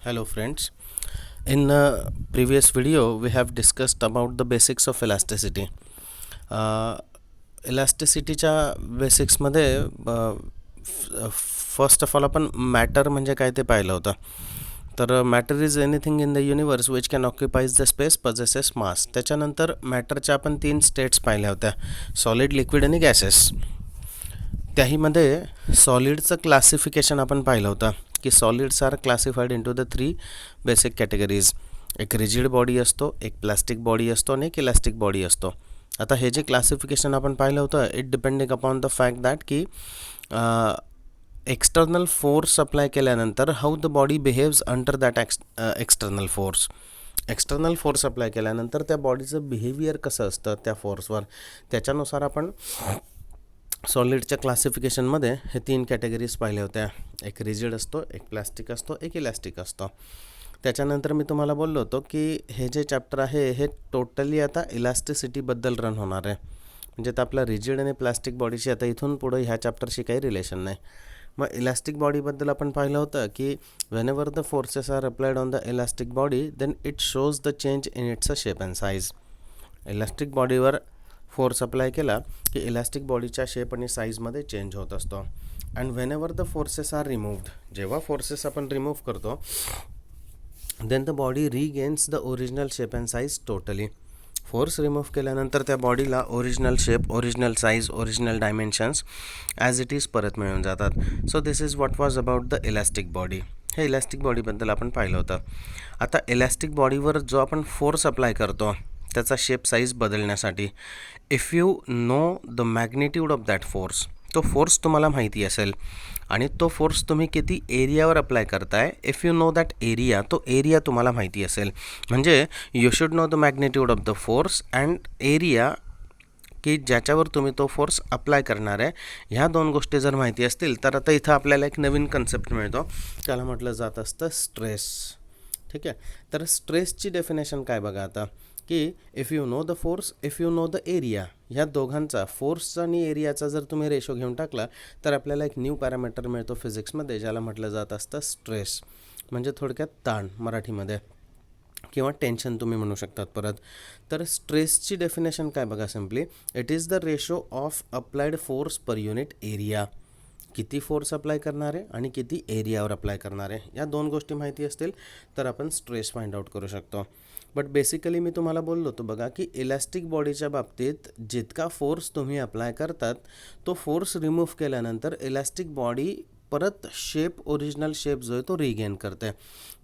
Hello friends. In previous video we have discussed about the basics of elasticity. इलास्टिसिटीच्या बेसिक्समध्ये first of all आपण matter म्हणजे काय ते पाहिलं होतं. तर matter is anything in the universe which can occupies the space possesses mass. त्याच्यानंतर मॅटरच्या आपण 3 स्टेट्स पाहिल्या होत्या, सॉलिड, लिक्विड आणि गॅसेस. त्याहीमध्ये सॉलिडचं क्लासिफिकेशन आपण पाहिलं होतं की solids are classified into the 3 basic categories. एक रिजिड बॉडी असतो, एक प्लास्टिक बॉडी असतो आणि एक इलास्टिक बॉडी असतो. आता हे जे क्लासिफिकेशन आपण पाहिलं होतं it depending upon the fact that की एक्सटर्नल फोर्स अप्लाय केल्यानंतर how the body behaves under that external force. External force apply केल्यानंतर त्या बॉडीचं बिहेवियर कसं असतं त्या फोर्सवर, त्याच्यानुसार आपण सॉलिडच्या क्लासिफिकेशनमध्ये हे 3 कॅटेगरीज पाहिल्या होत्या. एक रिजिड असतो, एक प्लास्टिक असतो, एक इलास्टिक असतो. त्याच्यानंतर मी तुम्हाला बोललो होतो की हे जे चॅप्टर आहे हे टोटली आता इलास्टिसिटीबद्दल रन होणार आहे. म्हणजे तर आपला रिजिड आणि प्लास्टिक बॉडीशी आता इथून पुढं ह्या चॅप्टरशी काही रिलेशन नाही. मग इलास्टिक बॉडीबद्दल आपण पाहिलं होतं की whenever the forces are applied on the elastic body then it shows the change in its shape and size. Elastic बॉडीवर फोर्स अप्लाय केला की इलास्टिक बॉडीच्या शेप आणि साईजमध्ये चेंज होत असतो. And whenever the forces are removed, जेव्हा forces आपण रिमूव्ह करतो then the body regains the original shape and size totally. Force remove केल्यानंतर त्या बॉडीला original shape, original size, original dimensions as it is परत मिळून जातात. So this is what was about the elastic body. हे elastic बॉडीबद्दल आपण पाहिलं होतं. आता इलास्टिक बॉडीवर जो आपण फोर्स अप्लाय करतो त्याचा शेप साईज बदलण्यासाठी if you know the magnitude of that force, तो फोर्स तुम्हाला माहिती असेल आणि तो फोर्स तुम्ही किती एरियावर अप्लाय करताय, if you know that area, तो एरिया तुम्हाला माहिती असेल म्हणजे you should know the magnitude of the force and area की ज्याच्यावर तुम्ही तो फोर्स अप्लाय करणार आहे. ह्या 2 गोष्टी जर माहिती असतील तर आता इथं आपल्याला एक नवीन कन्सेप्ट मिळतो, त्याला म्हटलं जात असतं स्ट्रेस. ठीक आहे, तर स्ट्रेसची डेफिनेशन काय बघा आता की if you know the force, if you know the area, ह्या दोघांचा फोर्सचा आणि एरियाचा जर तुम्ही रेशो घेऊन टाकला तर आपल्याला एक न्यू पॅरामीटर मिळतो फिजिक्समध्ये ज्याला म्हटलं जात असतं स्ट्रेस. म्हणजे थोडक्यात ताण मराठीमध्ये, किंवा टेन्शन तुम्ही म्हणू शकतात परत. तर स्ट्रेसची डेफिनेशन काय बघा simply, it is the ratio of applied force per unit area. किती फोर्स अप्लाय करणार आहे आणि किती एरियावर अप्लाय करणार आहे, या 2 गोष्टी माहिती असतील तर आपण स्ट्रेस फाइंड आउट करू शकतो. बट बेसिकली मी तुम्हाला बोललो होतो बघा की इलास्टिक बॉडीच्या बाबतीत जितका फोर्स तुम्ही अप्लाय करतात तो फोर्स रिमूव्ह केल्यानंतर इलास्टिक बॉडी परत शेप, ओरिजिनल शेप जो आहे तो रिगेन करते.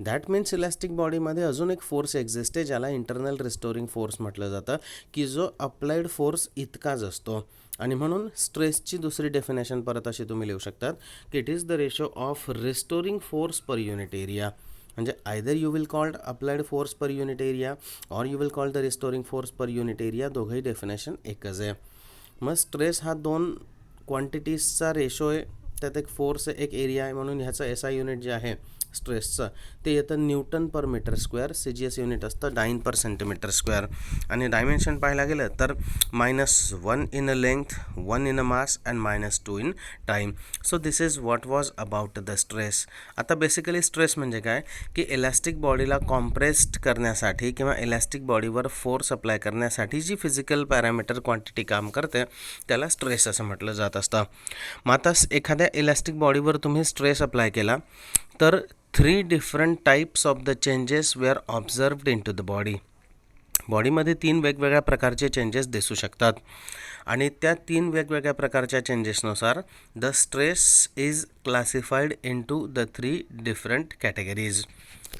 दॅट मीन्स इलास्टिक बॉडीमध्ये अजून एक फोर्स एक्झिस्ट आहे ज्याला इंटरनल रिस्टोरिंग फोर्स म्हटलं जातं की जो अप्लाइड फोर्स इतकाच असतो. आणि म्हणून स्ट्रेसची दुसरी डेफिनेशन परत अशी तुम्ही लिहू शकतात की it is the ratio of restoring force per unit area. म्हणजे either you will called applied force per unit area or you will called the restoring force per unit area, दोघंही डेफिनेशन एकच आहे. मग स्ट्रेस हा 2 क्वांटिटीजचा ratio आहे, त्यात एक force आहे, एक एरिया आहे, म्हणून ह्याचं एसआय युनिट जे आहे स्ट्रेसचं ते येतं Newton per metre square. CGS unit असतं 9 पर सेंटीमीटर स्क्वेअर. आणि डायमेन्शन पाहायला गेलं तर -1 in a length, 1 in a mass and -2 in time. So this is what was about the stress. आता बेसिकली स्ट्रेस म्हणजे काय की इलास्टिक बॉडीला कॉम्प्रेस्ड करण्यासाठी किंवा इलास्टिक बॉडीवर फोर्स अप्लाय करण्यासाठी जी फिजिकल पॅरामीटर क्वांटिटी काम करते त्याला स्ट्रेस असं म्हटलं जात असतं. मग आता एखाद्या इलास्टिक बॉडीवर तुम्ही स्ट्रेस अप्लाय केला तर 3 different types of the changes they are observed into the body. बॉडीमध्ये 3 वेगवेगळ्या प्रकारचे चेंजेस दिसू शकतात आणि त्या 3 वेगवेगळ्या प्रकारच्या चेंजेसनुसार the stress is classified into the 3 different categories.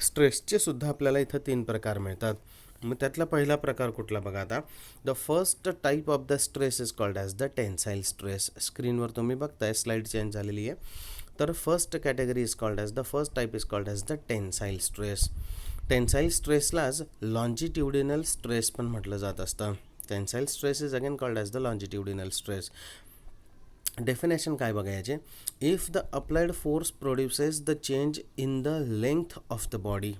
स्ट्रेसचे सुद्धा आपल्याला इथं 3 प्रकार मिळतात. मग त्यातला पहिला प्रकार कुठला बघा आता, the first type of the stress is called as the tensile stress. स्क्रीनवर तुम्ही बघताय, स्लाईड चेंज झालेली आहे. तर first category is called as the first type is called as the tensile stress. Tensile स्ट्रेसलाच लॉन्जिट्युडिनल स्ट्रेस पण म्हटलं जात असतं. Tensile stress is again called as the longitudinal stress. Definition काय बघायचे, if the applied force produces the change in the length of the body.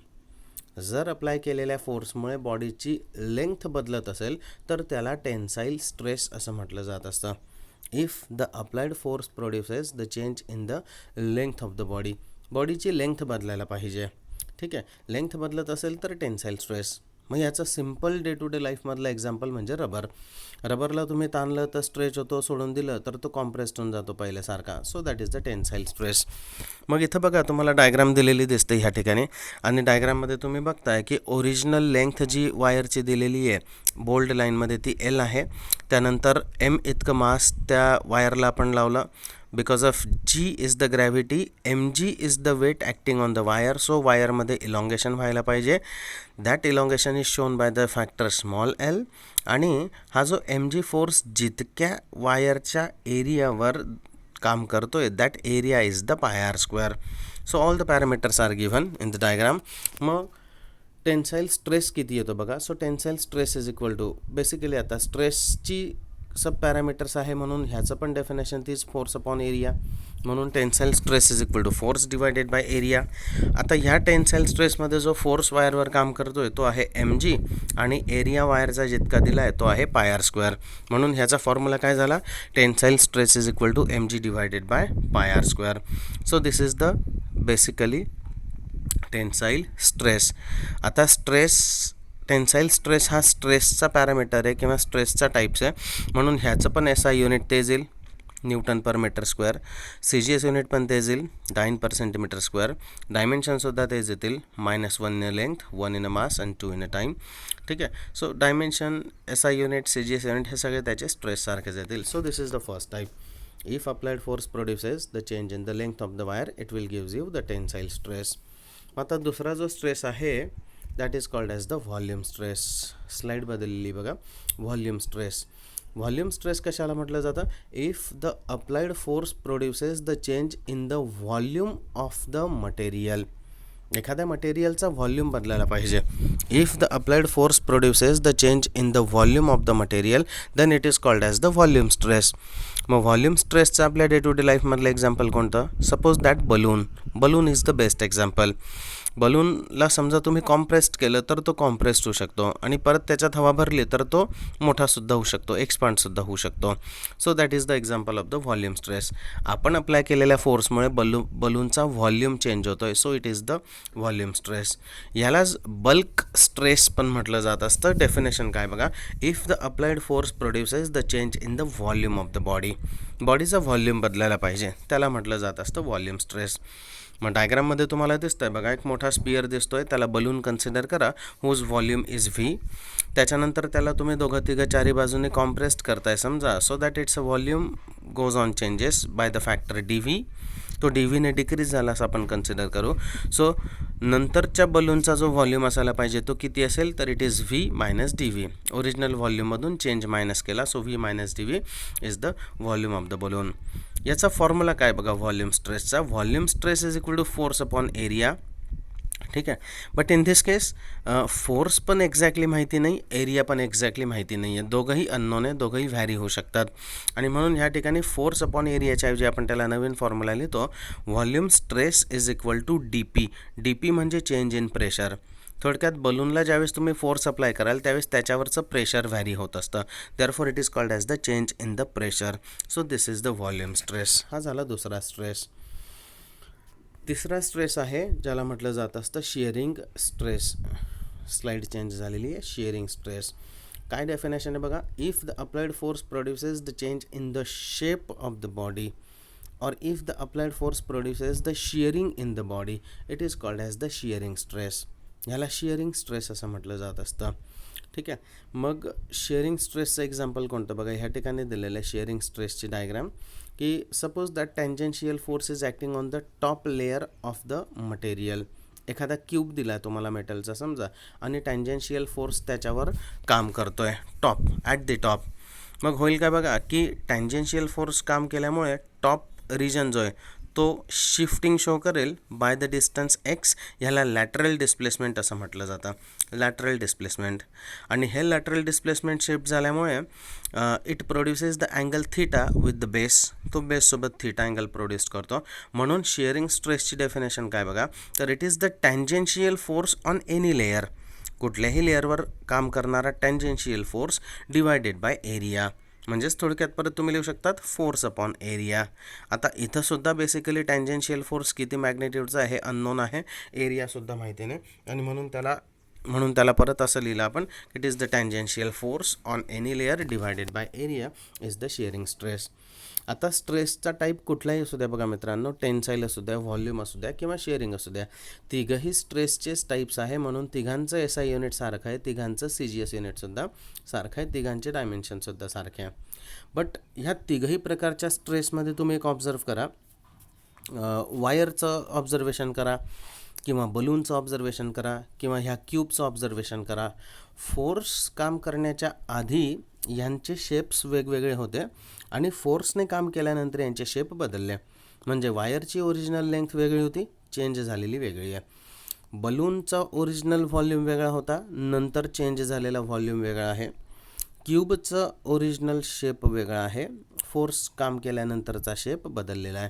जर apply केलेल्या फोर्समुळे बॉडीची लेंथ बदलत असेल तर त्याला टेन्साईल स्ट्रेस असं म्हटलं जात असतं. If the applied force produces the change in the length of the body, बॉडीची लेंथ बदलायला पाहिजे. ठीक आहे. लेंथ बदलत असेल तर टेन्साईल स्ट्रेस. मग याचं सिम्पल डे टू डे लाईफमधलं एक्झाम्पल म्हणजे रबर. रबरला तुम्ही ताणलं तर स्ट्रेच होतो, सोडून दिलं तर तो कॉम्प्रेस्ड होऊन जातो पहिल्यासारखा. So that is the tensile stress. मग इथं बघा तुम्हाला डायग्राम दिलेली दिसते ह्या ठिकाणी, आणि डायग्राममध्ये तुम्ही बघताय की ओरिजिनल लेंथ जी वायरची दिलेली आहे बोल्ड लाईनमध्ये ती एल आहे. त्यानंतर एम इतकं मास त्या वायरला आपण लावलं. Because of G is the gravity, M G is the weight acting on the wire. So वायरमध्ये इलॉंगेशन व्हायला पाहिजे. That elongation is shown by the factor small L. आणि हा जो एम जी फोर्स जितक्या वायरच्या एरियावर काम करतोय that area is the pi R square. So all the parameters are given in the diagram. मग टेन्साईल स्ट्रेस किती येतो बघा. So tensile stress is equal to basically आता स्ट्रेसची सब पॅरामीटर्स आहे म्हणून ह्याचं पण डेफिनेशन तीच फोर्स अपॉन एरिया. म्हणून tensile stress is equal to force divided by area. आता ह्या टेन्साईल स्ट्रेसमध्ये जो फोर्स वायरवर काम करतोय तो आहे एम जी, आणि एरिया वायरचा जितका दिला आहे तो आहे पाय आर स्क्वेअर. म्हणून ह्याचा फॉर्म्युला काय झाला, tensile stress is equal to M G divided by pi R square. So this is the basically tensile stress. आता टेन्साईल स्ट्रेस हा स्ट्रेसचा पॅरामीटर आहे किंवा स्ट्रेसचा टाईप्स आहे. म्हणून ह्याचं पण SI युनिट तेच येईल, Newton per metre square. CGS unit पण तेच येईल, 9 पर सेंटीमीटर स्क्वेअर. डायमेन्शनसुद्धा तेच येतील, -1 in a length, 1 in a mass and 2 in a time. ठीक आहे. So dimension, SI unit, CGS unit हे सगळे त्याचे स्ट्रेस सारखेच येतील. So this is the first type. If applied force produces the change in the length of the wire, it will gives you the tensile stress. आता दुसरा जो stress आहे that is called as the volume stress. Slide बदललेली बघा. Volume stress. Volume stress कशाला म्हटलं जातं, if the applied force produces the change in the volume of the material. एखाद्या मटेरियलचा व्हॉल्यूम बदलायला पाहिजे. If the applied force produces the change in the volume of the material then it is called as the volume stress. मग volume स्ट्रेसचं आपल्या day to day लाईफमधलं example कोणतं, suppose that balloon is the best example. बलूनला समजा तुम्ही compressed केलं तर तो कॉम्प्रेस्ड होऊ शकतो, आणि परत त्याच्यात हवा भरली तर तो मोठासुद्धा होऊ शकतो, एक्सपांडसुद्धा होऊ शकतो. So that is the example of the volume stress. आपण अप्लाय केलेल्या फोर्समुळे बलूनचा व्हॉल्यूम चेंज होतो आहे. So it is the volume stress. यालाच बल्क स्ट्रेस पण म्हटलं जात असतं. डेफिनेशन काय बघा, if the applied force produces the change in the volume of the बॉडीचा व्हॉल्यूम बदलायला पाहिजे, त्याला म्हटलं जात असतं व्हॉल्यूम स्ट्रेस. मग डायग्राममध्ये तुम्हाला दिसतंय बघा, एक मोठा स्पियर दिसतोय, त्याला बलून कन्सिडर करा, हुज व्हॉल्यूम इज व्ही. त्याच्यानंतर त्याला तुम्ही दोघं तिघं चारी बाजूने कॉम्प्रेस्ड करताय समजा. So that it's a volume goes on changes by the factor DV. तो DVने डिक्रीज झाला असं आपण कन्सिडर करू. सो नंतरच्या बलूनचा जो व्हॉल्यूम असायला पाहिजे तो किती असेल, तर it is V minus DV. Original व्हॉल्यूममधून चेंज मायनस केला, so V minus DV is the volume of the balloon. याचा फॉर्म्युला काय बघा व्हॉल्यूम स्ट्रेसचा, volume stress is equal to force upon area. ठीक आहे. But in this case force पण exactly माहिती नाही, एरिया पण एक्झॅक्टली माहिती नाही आहे. दोघंही अननोन आहे, दोघंही व्हॅरी होऊ शकतात. आणि म्हणून ह्या ठिकाणी फोर्स अपॉन एरियाच्या ऐवजी आपण त्याला नवीन फॉर्म्युला लिहितो, volume stress is equal to DP. DP म्हणजे चेंज इन प्रेशर. थोडक्यात बलूनला ज्यावेळेस तुम्ही फोर्स अप्लाय कराल त्यावेळेस त्याच्यावरचं प्रेशर व्हॅरी होत असतं. Therefore it is called as the change in the pressure. So this is the volume stress. हा झाला दुसरा स्ट्रेस. तिसरा स्ट्रेस आहे ज्याला म्हटलं जात असतं शिअरिंग स्ट्रेस. स्लाईड चेंज झालेली आहे. शिअरिंग स्ट्रेस काय डेफिनेशन आहे बघा, if the applied force produces the change in the shape of the body, or if the applied force produces the shearing in the body, it is called as the shearing stress. ह्याला shearing stress असं म्हटलं जात असतं. ठीक आहे. मग shearing स्ट्रेसचं example कोणतं बघा, ह्या ठिकाणी दिलेलं आहे शिअरिंग स्ट्रेसची डायग्राम, की suppose that tangential force is acting on the top layer of the material. एखादा क्यूब दिला आहे तुम्हाला मेटलचा समजा, आणि टँजेन्शियल फोर्स त्याच्यावर काम करतो आहे टॉप, ॲट द टॉप. मग होईल काय बघा, की टँजेन्शियल फोर्स काम केल्यामुळे टॉप रिजन जो आहे तो शिफ्टिंग शो करेल बाय द डिस्टन्स x. ह्याला लॅटरल डिस्प्लेसमेंट असं म्हटलं जातं, लॅटरल डिस्प्लेसमेंट. आणि हे लॅटरल डिस्प्लेसमेंट शिफ्ट झाल्यामुळे it produces the angle theta with the base. तो बेससोबत थीटा अँगल प्रोड्यूस करतो. म्हणून शिअरिंग स्ट्रेसची डेफिनेशन काय बघा, तर it is the tangential force on any layer. कुठल्याही लेअरवर काम करणारा tangential force divided by area. म्हणजेच थोडक्यात परत तुम्ही लिहू शकतात फोर्स अपॉन एरिया. आता इथंसुद्धा बेसिकली टँजेन्शियल फोर्स किती मॅग्नेट्यूडचा आहे अननोन आहे, एरियासुद्धा माहिती नाही, आणि म्हणून त्याला परत असं लिहिलं आपण, it is the tangential force on any layer divided by area is the shearing stress. आता स्ट्रेसचा टाईप कुठलाही असू द्या बघा मित्रांनो, टेन्साईल असू द्या, व्हॉल्यूम असू द्या किंवा शेअरिंग असू द्या, तिघंही स्ट्रेसचेच टाईप्स आहे, म्हणून तिघांचं SI युनिट सारखं आहे, तिघांचं CGS युनिटसुद्धा सारखं आहे, तिघांचे डायमेन्शनसुद्धा सारखे आहे. बट ह्या तिघही प्रकारच्या स्ट्रेसमध्ये तुम्ही एक ऑब्झर्व करा, वायरचं ऑब्झर्वेशन करा किंवा बलूनचं ऑब्झर्वेशन करा किंवा ह्या क्यूबचं ऑब्झर्वेशन करा. फोर्स काम करण्याच्या आधी यांचे शेप्स वेगवेगळे होते आणि फोर्सने काम केल्यानंतर यांचे शेप बदलले. म्हणजे वायरची ओरिजिनल लेंथ वेगळी होती, चेंज झालेली वेगळी आहे. बलूनचा ओरिजिनल व्हॉल्यूम वेगळा होता, नंतर चेंज झालेला व्हॉल्यूम वेगळा आहे. क्यूबचं ओरिजिनल शेप वेगळा आहे, फोर्स काम केल्यानंतरचा शेप बदललेला आहे.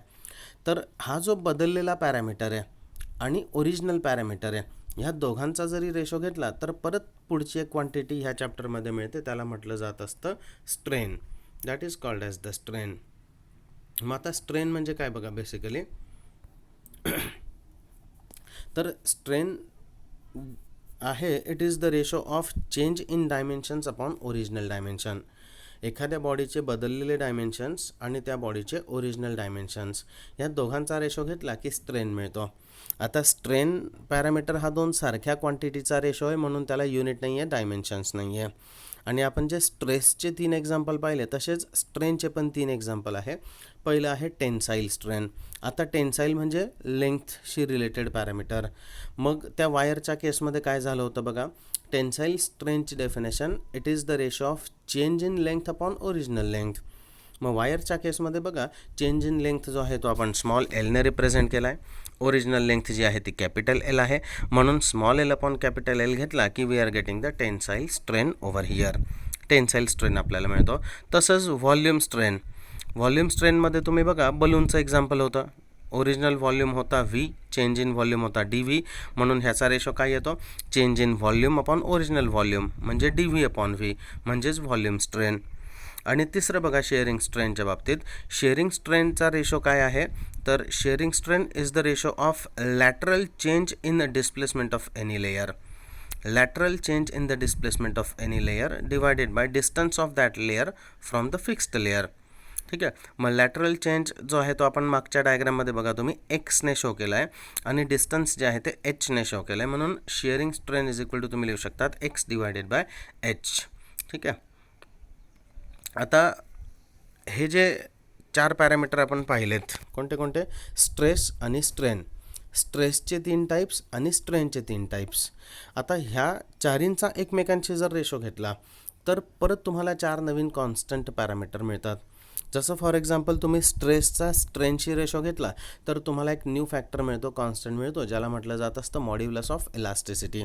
तर हा जो बदललेला पॅरामीटर आहे आणि ओरिजिनल पॅरामीटर आहे, ह्या दोघांचा जरी रेशो घेतला तर परत पुढची एक क्वांटिटी ह्या चॅप्टरमध्ये मिळते, त्याला म्हटलं जात असतं strain. That is called as the strain. मग आता स्ट्रेन म्हणजे काय बघा बेसिकली, तर स्ट्रेन आहे it is the ratio of change in dimensions upon original dimension. एखाद्या बॉडीचे बदललेले डायमेन्शन्स आणि त्या बॉडीचे ओरिजिनल डायमेन्शन्स या दोघांचा रेशो घेतला की स्ट्रेन मिळतो. आता स्ट्रेन पॅरामीटर हा दोन सारख्या क्वांटिटीचा रेशो आहे, म्हणून त्याला युनिट नाही आहे, डायमेन्शन्स नाही आहे. आणि आपण जे स्ट्रेसचे 3 एक्झाम्पल पाहिले तसेच स्ट्रेनचे पण 3 एक्झाम्पल आहे. पहिलं आहे टेन्साईल स्ट्रेन. आता टेन्साईल म्हणजे लेंथशी रिलेटेड पॅरामीटर. मग त्या वायरच्या केसमध्ये काय झालं होतं बघा, टेन्साईल स्ट्रेनची definition it is the ratio of change in length upon original length. मग वायरच्या केसमध्ये बघा चेंज इन लेंथ जो आहे तो आपण स्मॉल एलने रिप्रेझेंट केला आहे, ओरिजिनल लेंथ जी आहे ती कॅपिटल एल आहे, म्हणून small L upon capital L घेतला की we are getting the tensile strain over here. Tensile strain आपल्याला मिळतो. तसंच व्हॉल्यूम स्ट्रेन. व्हॉल्यूम स्ट्रेनमध्ये तुम्ही बघा बलूनचं एक्झाम्पल होतं, ओरिजिनल व्हॉल्यूम होता V, चेंज इन व्हॉल्यूम होता DV, म्हणून ह्याचा रेशो काय येतो, change in volume upon original volume म्हणजे DV अपॉन V म्हणजेच व्हॉल्यूम स्ट्रेन. आणि तिसरं बघा शेअरिंग स्ट्रेनच्या बाबतीत, शेअरिंग स्ट्रेनचा रेशो काय आहे, तर sharing strain is the ratio of lateral change in displacement of any layer. Lateral change in the displacement of any layer divided by distance of that layer from the fixed layer. ठीक आहे. मग lateral change जो आहे तो आपण मागच्या डायग्राममध्ये बघा तुम्ही एक्सने शो केला आहे आणि डिस्टन्स जे आहे ते एचने शो केलं आहे, म्हणून shearing strain is equal to तुम्ही लिहू शकतात एक्स डिवायडेड बाय एच. ठीक आहे. आता हे जे 4 पॅरामीटर आपण पाहिलेत, कोणते कोणते, स्ट्रेस आणि स्ट्रेन, स्ट्रेसचे 3 टाईप्स आणि स्ट्रेनचे 3 टाईप्स. आता ह्या चारींचा एकमेकांशी जर रेशो घेतला तर परत तुम्हाला 4 नवीन कॉन्स्टंट पॅरामीटर मिळतात. जसं फॉर एक्झाम्पल तुम्ही स्ट्रेसचा स्ट्रेनशी रेशो घेतला तर तुम्हाला एक न्यू फॅक्टर मिळतो, कॉन्स्टंट मिळतो, ज्याला म्हटलं जात असतं modulus of elasticity.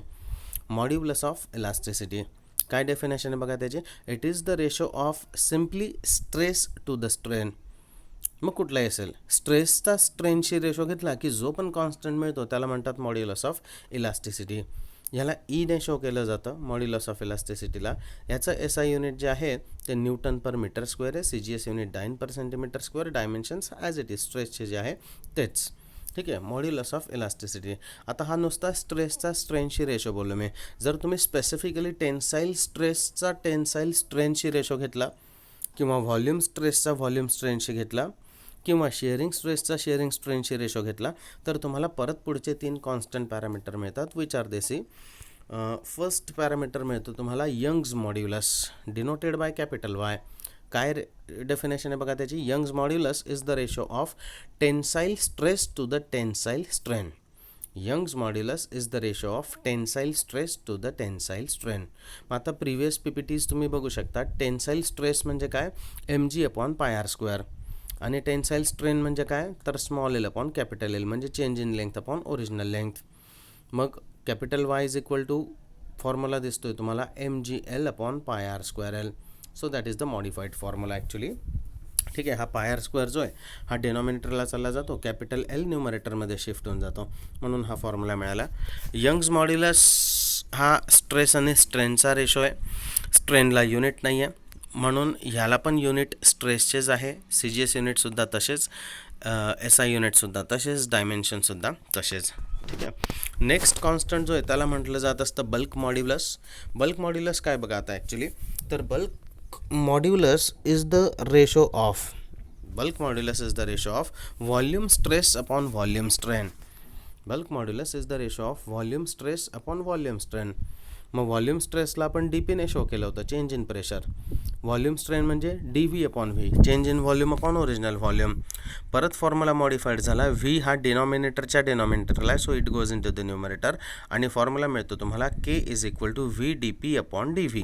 Modulus of elasticity काय डेफिनेशन आहे बघा त्याची, it is the ratio of simply stress to the strain. मग कुठलाही असेल, स्ट्रेसचा स्ट्रेनशी रेशो घेतला की जो पण कॉन्स्टंट मिळतो त्याला म्हणतात मॉड्युलस ऑफ इलास्टिसिटी. ह्याला ईने शो केलं जातं मॉड्युलस ऑफ इलास्टिसिटीला. याचं SI युनिट जे आहे ते न्यूटन पर मीटर स्क्वेअर आहे, CGS unit dyne per centimetre square, dimensions as it is स्ट्रेसचे जे आहे तेच. ठीक आहे, मॉड्युलस ऑफ इलास्टिसिटी. आता हा नुसता स्ट्रेसचा स्ट्रेनशी रेशो बोललो मी. जर तुम्ही स्पेसिफिकली टेन्साईल स्ट्रेसचा टेन्साईल स्ट्रेनशी रेशो घेतला किंवा व्हॉल्यूम स्ट्रेसचा व्हॉल्यूम स्ट्रेनशी घेतला किंवा शेअरिंग स्ट्रेसचा शेअरिंग स्ट्रेनशी रेशो घेतला तर तुम्हाला परत पुढचे 3 कॉन्स्टंट पॅरामीटर मिळतात, which are these. First parameter मिळतो तुम्हाला Young's modulus denoted by capital Y. काय डेफिनेशन आहे बघा त्याची, Young's modulus is the ratio of tensile stress to the tensile strain. Young's modulus is the ratio of tensile stress to the tensile strain. मग आता previous PPTs तुम्ही बघू शकता, tensile stress म्हणजे काय, mg upon pi R square, आणि tensile strain म्हणजे काय, तर small L upon capital L म्हणजे change in length upon original length. मग capital Y is equal to formula दिसतोय तुम्हाला mgl upon pi R square L. So that is the modified formula actually. ठीक आहे. हा पाय आर स्क्वेअर जो आहे हा डिनॉमिनेटरला चालला जातो, कॅपिटल एल न्यूमरेटरमध्ये शिफ्ट होऊन जातो, म्हणून हा फॉर्म्युला मिळाला. यंग्स मॉड्युलस हा स्ट्रेस आणि स्ट्रेनचा रेशो आहे. स्ट्रेनला युनिट नाही आहे, म्हणून ह्याला पण युनिट स्ट्रेसचेच आहे, CGS युनिटसुद्धा तसेच, SI युनिटसुद्धा तसेच, डायमेन्शनसुद्धा तसेच. ठीक आहे. नेक्स्ट कॉन्स्टंट जो आहे त्याला म्हटलं जात असतं बल्क मॉड्युलस. बल्क मॉड्युलस काय बघा आता ॲक्च्युली, तर bulk modulus is the ratio of volume stress upon volume strain. Bulk modulus is the ratio of volume stress upon volume strain. मग व्हॉल्यूम स्ट्रेसला आपण DPने शो केलं होतं, change in pressure. Volume strain म्हणजे DV upon V, change in volume upon original volume. परत formula modified झाला, V हा डिनॉमिनेटरच्या डिनॉमिनेटरला आहे, so it goes into the numerator, आणि फॉर्म्युला मिळतो तुम्हाला K is equal to VdP upon DV.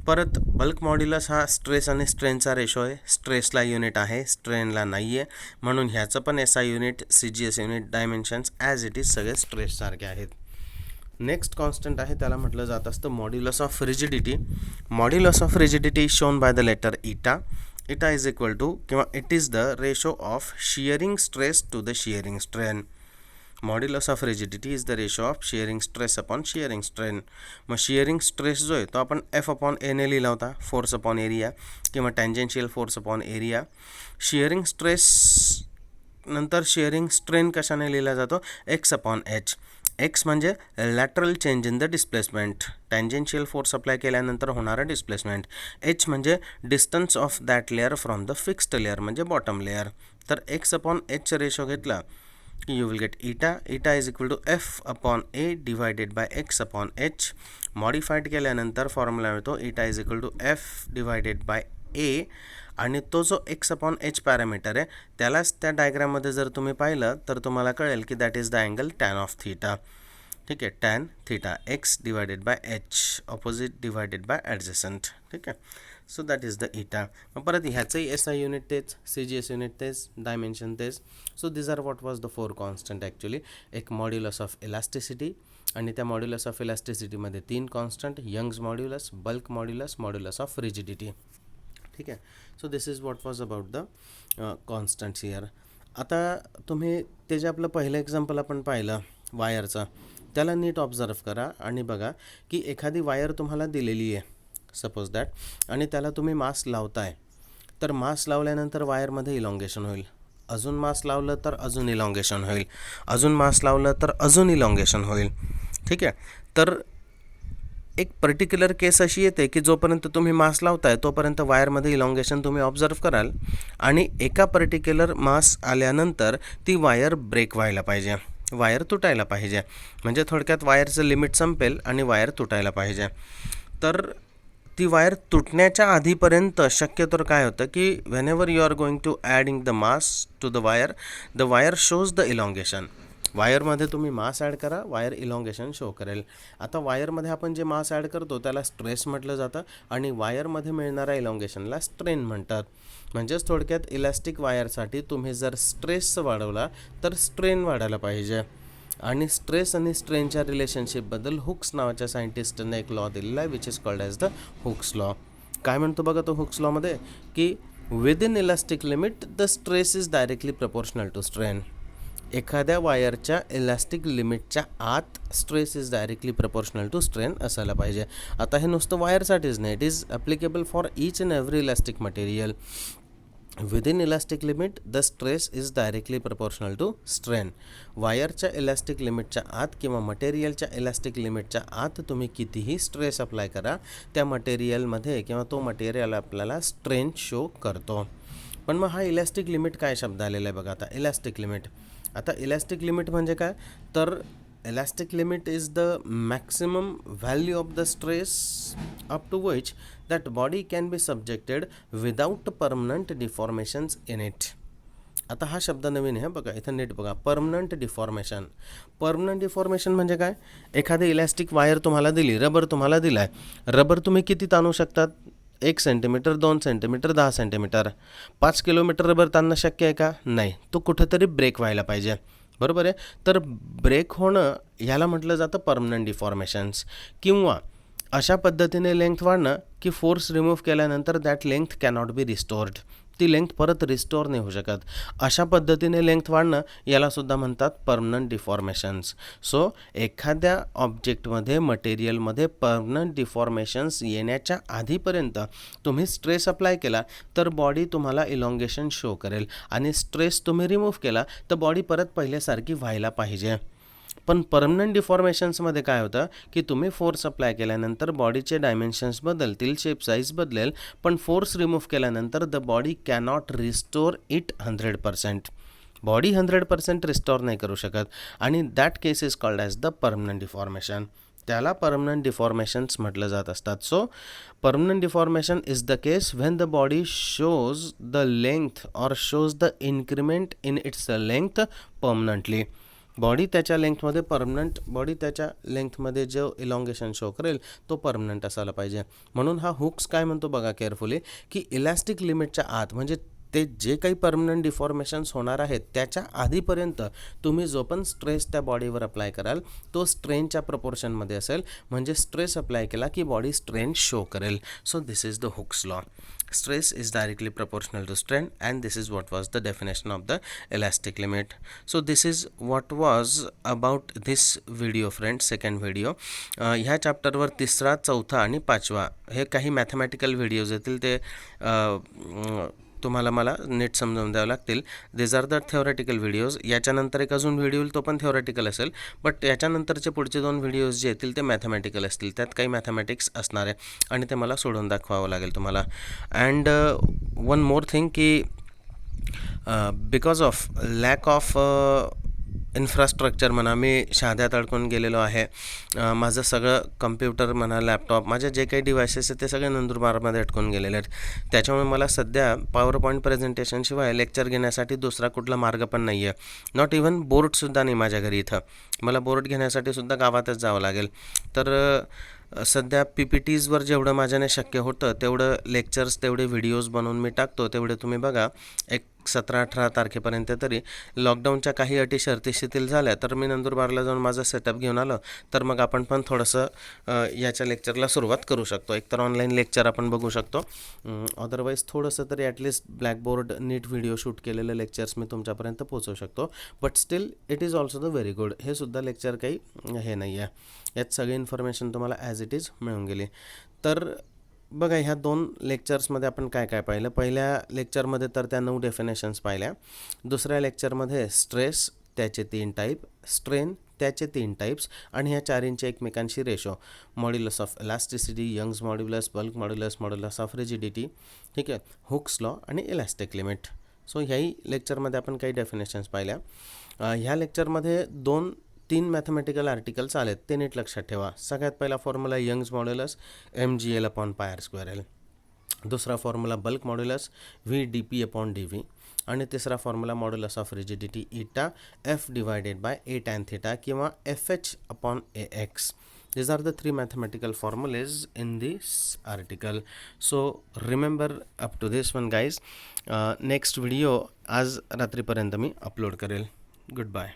परत बल्क मॉड्युलस हा स्ट्रेस आणि स्ट्रेनचा रेशो आहे. स्ट्रेसला युनिट आहे, स्ट्रेनला नाही आहे, म्हणून ह्याचं पण SI unit, CGS unit, dimensions as it is सगळे स्ट्रेससारखे आहेत. नेक्स्ट कॉन्स्टंट आहे त्याला म्हटलं जात असतं modulus of rigidity. Modulus of rigidity shown by the letter eta. Eta is equal to किंवा it is the ratio of shearing stress to the shearing strain. Modulus of rigidity is the ratio of shearing stress upon shearing strain. मग shearing stress जो आहे तो आपण F upon A ने लिहिला होता, force upon area किंवा tangential force upon area. Shearing stress नंतर शियरिंग स्ट्रेन कशाने लिहिला जातो, X अपॉन H. X म्हणजे lateral change in the displacement, tangential force apply केल्यानंतर होणारं डिस्प्लेसमेंट. H म्हणजे distance of that layer from the fixed layer म्हणजे बॉटम लेअर. तर X अपॉन H रेशो घेतला की you will get eta. Eta is equal to F upon A divided by X upon H. Modified केल्यानंतर formula मिळतो eta is equal to F divided by A, आणि तो जो X upon H parameter आहे त्यालाच त्या डायग्राममध्ये जर तुम्ही पाहिलं तर तुम्हाला कळेल की that is the angle tan of theta. ठीक आहे, tan theta, X divided by H, opposite divided by adjacent. ठीक आहे, so that is the eta. मग परत ह्याचंही SI युनिट तेच, CGS युनिट तेच, डायमेन्शन तेच. So these are what was the 4 constant actually. एक मॉड्युलस ऑफ इलास्टिसिटी, आणि त्या मॉड्युलस ऑफ इलास्टिसिटीमध्ये 3 constant, Young's modulus, bulk modulus, modulus of rigidity. ठीक आहे, so this is what was about the constants here. आता तुम्ही ते जे आपलं पहिलं एक्झाम्पल आपण पाहिलं वायरचं, त्याला नीट ऑब्झर्व करा आणि बघा की एखादी वायर तुम्हाला दिलेली आहे सपोज दॅट, आणि त्याला तुम्ही मास लावताय. तर मास लावल्यानंतर वायरमध्ये इलॉंगेशन होईल, अजून मास लावलं तर अजून इलॉंगेशन होईल, अजून मास लावलं तर अजून इलॉंगेशन होईल. ठीक आहे, तर एक पर्टिक्युलर केस अशी येते की जोपर्यंत तुम्ही मास लावताय तोपर्यंत वायरमध्ये इलॉंगेशन तुम्ही ऑब्झर्व कराल, आणि एका पर्टिक्युलर मास आल्यानंतर ती वायर ब्रेक व्हायला पाहिजे, वायर तुटायला पाहिजे. म्हणजे थोडक्यात वायरचं लिमिट संपेल आणि वायर तुटायला पाहिजे. तर ती वायर तुटण्याच्या आधीपर्यंत शक्यतोवर काय होतं की whenever you are going to adding the mass to the wire shows the elongation. वायरमध्ये तुम्ही मास ॲड करा, वायर इलॉंगेशन शो करेल. आता वायरमध्ये आपण जे मास ॲड करतो त्याला स्ट्रेस म्हटलं जातं, आणि वायरमध्ये मिळणाऱ्या इलॉंगेशनला स्ट्रेन म्हणतात. म्हणजेच थोडक्यात इलॅस्टिक वायरसाठी तुम्ही जर स्ट्रेस वाढवला तर स्ट्रेन वाढायला पाहिजे. आणि स्ट्रेस आणि स्ट्रेनच्या रिलेशनशिपबद्दल हुक्स नावाच्या सायंटिस्टने एक लॉ दिलेला आहे, which is called as the Hooke's law. काय म्हणतो बघा तो हुक्स लॉमध्ये, की within elastic limit the stress is directly proportional to strain. एखाद्या वायरच्या इलॅस्टिक लिमिटच्या आत stress is directly proportional to strain असायला पाहिजे. आता हे नुसतं वायरसाठीच नाही, it is applicable for each and every elastic material. Within elastic limit the stress is directly proportional to strain. वायरच्या इलॅस्टिक लिमिटच्या आत किंवा मटेरियलच्या इलॅस्टिक लिमिटच्या आत तुम्ही कितीही स्ट्रेस अप्लाय करा, त्या मटेरियलमध्ये किंवा तो मटेरियल आपल्याला स्ट्रेन शो करतो. पण मग हा इलॅस्टिक लिमिट काय शब्द आलेला आहे बघा. आता इलॅस्टिक लिमिट, आता इलॅस्टिक लिमिट म्हणजे काय, तर elastic limit is the maximum value of the stress up to which that body can be subjected without permanent deformations in it. आता हा शब्द नवीन आहे बघा, इथं नीट बघा. Permanent deformation. परमनंट डिफॉर्मेशन म्हणजे काय, एखादी इलॅस्टिक वायर तुम्हाला दिली, रबर तुम्हाला दिला आहे. रबर तुम्ही किती ताणू शकतात, 1 centimetre, 2 centimetre, 10 centimetre. 5 kilometre rubber ताणणं शक्य आहे का, नाही. तो कुठेतरी ब्रेक व्हायला पाहिजे, बरोबर आहे. तर ब्रेक होणं ह्याला म्हटलं जातं परमनंट डिफॉर्मेशन्स. किंवा अशा पद्धतीने लेंथ वाढणं की फोर्स रिमूव्ह केल्यानंतर that length cannot be restored. ती लेंथ परत रिस्टोअर नाही होऊ शकत. अशा पद्धतीने लेंथ वाढणं यालासुद्धा म्हणतात परमनंट डिफॉर्मेशन्स. सो एखाद्या ऑब्जेक्टमध्ये मटेरियलमध्ये परमनंट डिफॉर्मेशन्स येण्याच्या आधीपर्यंत तुम्ही स्ट्रेस अप्लाय केला तर बॉडी तुम्हाला इलॉंगेशन शो करेल आणि स्ट्रेस तुम्ही रिमूव्ह केला तर बॉडी परत पहिल्यासारखी व्हायला पाहिजे. पण परमनंट डिफॉर्मेशन्समध्ये काय होतं की तुम्ही फोर्स अप्लाय केल्यानंतर बॉडीचे डायमेन्शन्स बदलतील, शेप साईज बदलेल, पण फोर्स रिमूव्ह केल्यानंतर the body cannot restore it 100%. Body 100% restore नाही करू शकत आणि that case is called as the permanent deformation. त्याला परमनंट डिफॉर्मेशन्स म्हटलं जात असतात. So permanent deformation is the case when the body shows the length or shows the increment in its length permanently. Body त्याच्या लेंथमध्ये जो इलॉंगेशन शो करेल तो permanent असायला पाहिजे. म्हणून हा हुक्स काय म्हणतो बघा केअरफुली की इलॅस्टिक लिमिटच्या आत म्हणजे ते जे काही परमनंट डिफॉर्मेशन्स होणार आहेत त्याच्या आधीपर्यंत तुम्ही जो पण स्ट्रेस त्या बॉडीवर अप्लाय कराल तो स्ट्रेनच्या प्रपोर्शनमध्ये असेल, म्हणजे स्ट्रेस अप्लाय केला की बॉडी स्ट्रेन शो करेल. So this is the Hooke's law. Stress is directly proportional to strain and this is what was the definition of the elastic limit. So this is what was about this video friends, second video. ह्या चॅप्टरवर तिसरा, चौथा आणि पाचवा हे काही mathematical videos येतील ते तुम्हाला मला नीट समजावून द्यावं लागतील. These are the theoretical videos. याच्यानंतर एक अजून व्हिडिओ येईल तो पण थेओरेटिकल असेल, बट याच्यानंतरचे पुढचे 2 व्हिडिओज जे येतील ते मॅथमॅटिकल असतील. त्यात काही मॅथमॅटिक्स असणार आहे आणि ते मला सोडून दाखवावं लागेल तुम्हाला. अँड वन मोर थिंग की because of lack of infrastructure म्हणा, मी शहाद्यात अडकून गेलेलो आहे. माझं सगळं कम्प्युटर म्हणा, लॅपटॉप, माझे जे काही डिव्हायसेस आहेत ते सगळे नंदुरबारमध्ये अडकून गेलेले आहेत. त्याच्यामुळे मला सध्या पॉवर पॉईंट प्रेझेंटेशनशिवाय लेक्चर घेण्यासाठी दुसरा कुठला मार्ग पण नाही आहे. नॉट इवन बोर्डसुद्धा नाही माझ्या घरी इथं. मला बोर्ड घेण्यासाठी सुद्धा गावातच जावं लागेल. तर सध्या PPTsवर जेवढं माझ्याने शक्य होतं तेवढं लेक्चर्स, तेवढे व्हिडिओज बनवून मी टाकतो. तेवढे तुम्ही बघा. एक 17-18 तारखेपर्यंत तरी लॉकडाऊनच्या काही अटी शर्ती शिथिल झाल्या तर मी नंदुरबारला जाऊन माझं सेटअप घेऊन आलो तर मग आपण पण थोडंसं याच्या लेक्चरला सुरुवात करू शकतो. एकतर ऑनलाईन लेक्चर आपण बघू शकतो, अदरवाईज थोडंसं तरी ॲटलिस्ट ब्लॅकबोर्ड नीट व्हिडिओ शूट केलेले लेक्चर्स मी तुमच्यापर्यंत पोहोचवू शकतो. But still it is also the very good. हे सुद्धा लेक्चर काही हे नाही आहे. यात सगळी इन्फॉर्मेशन तुम्हाला ॲज इट इज मिळून गेली. तर बघा, ह्या 2 लेक्चर्समध्ये आपण काय काय पाहिलं. पहिल्या लेक्चरमध्ये तर त्या 9 डेफिनेशन्स पाहिल्या. दुसऱ्या लेक्चरमध्ये स्ट्रेस त्याचे 3 टाईप, स्ट्रेन त्याचे 3 टाईप्स आणि ह्या 4चे एकमेकांशी ratio, modulus of elasticity, Young's modulus, bulk modulus, modulus of rigidity, ठीक आहे, हुक्स लॉ आणि इलॅस्टिक लिमिट. सो ह्याही लेक्चरमध्ये आपण काही डेफिनेशन्स पाहिल्या. ह्या लेक्चरमध्ये 2-3 मॅथमॅटिकल आर्टिकल्स आलेत, ते नीट लक्षात ठेवा. सगळ्यात पहिला फॉर्म्युला यंग्स मॉड्युलस mgl/πr²l. दुसरा फॉर्म्युला बल्क मॉड्युलस VdP/dV आणि तिसरा फॉर्म्युला मॉड्युलस ऑफ रिजिडिटी इटा F/A tan θ किंवा FH/AX. These are the 3 mathematical formulas in this article. So remember up to this one guys. Next video आज रात्रीपर्यंत मी upload करेल. Goodbye.